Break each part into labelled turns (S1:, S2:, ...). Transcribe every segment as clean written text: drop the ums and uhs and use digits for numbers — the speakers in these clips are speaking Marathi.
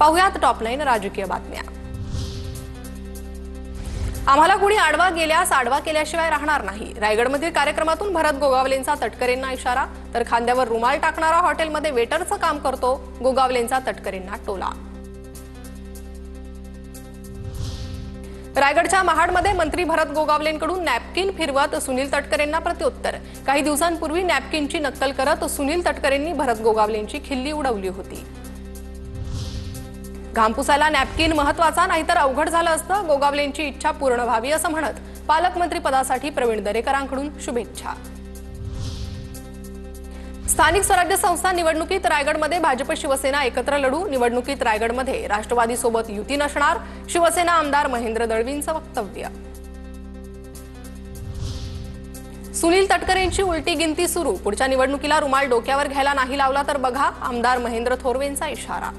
S1: पाहुयात टॉप 9 राजकीय बातम्या। आम्हाला कुणी आडवा गेल्यास आडवा केल्याशिवाय राहणार नाही। रायगडमधील कार्यक्रमातून भरत गोगावलेंचा तटकरेंना इशारा। तर खांद्यावर रुमाल टाकणारा हॉटेलमध्ये वेटरचं काम करतो, गोगावलेंचा तटकरेंना टोला। रायगडच्या महाडमध्ये मंत्री भरत गोगावलेंकडून नॅपकिन फिरवत सुनील तटकरेंना प्रत्युत्तर। काही दिवसांपूर्वी नॅपकिनची नक्कल करत सुनील तटकरेंनी भरत गोगावलेंची खिल्ली उडवली होती। घाम पुसायला नॅपकिन महत्वाचा, नाहीतर अवघड झालं असतं। गोगावलेंची इच्छा पूर्ण व्हावी असं म्हणत पालकमंत्री पदासाठी प्रवीण दरेकरांकडून शुभेच्छा। स्थानिक स्वराज्य संस्था निवडणुकीत रायगडमध्ये भाजप शिवसेना एकत्र लढू। निवडणुकीत रायगडमध्ये राष्ट्रवादी सोबत युती नसणार, शिवसेना आमदार महेंद्र दळवींचं वक्तव्य। सुनील तटकरेंची उलटी गिनती सुरू। पुढच्या निवडणुकीला रुमाल डोक्यावर घ्यायला नाही लावला तर बघा, आमदार महेंद्र थोरवेंचा इशारा।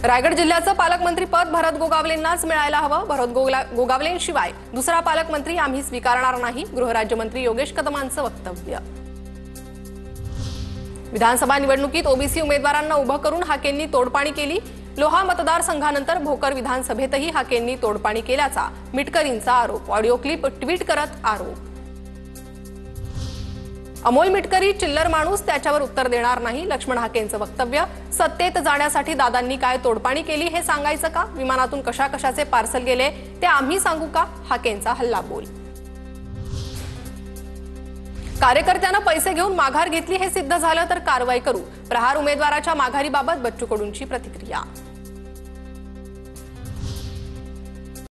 S1: रायगड जिल्ह्याचं पालकमंत्री पद भरत गोगावलेंनाच मिळायला हवं। भरत गोगावलेंशिवाय दुसरा पालकमंत्री आम्ही स्वीकारणार नाही, गृहराज्यमंत्री योगेश कदमांचं वक्तव्य। विधानसभा निवडणुकीत ओबीसी उमेदवारांना उभं करून हाकेंनी तोडपाणी केली। लोहा मतदारसंघानंतर भोकर विधानसभेतही हाकेंनी तोडपाणी केल्याचा मिटकरींचा आरोप। ऑडिओ क्लिप ट्विट करत आरोप। अमोल मिटकरी चिल्लर माणूस, त्याच्यावर उत्तर देणार नाही, लक्ष्मण हाकेंचं वक्तव्य। सत्तेत जाण्यासाठी दादांनी काय तोडपाणी केली हे सांगायचं का? विमानातून कशाचे पार्सल गेले ते आम्ही सांगू का? हाकेंचा हल्लाबोल। कार्यकर्त्यांना पैसे घेऊन माघार घेतली हे सिद्ध झालं तर कारवाई करू। प्रहार उमेदवाराच्या माघारीबाबत बच्चू कडूंची प्रतिक्रिया।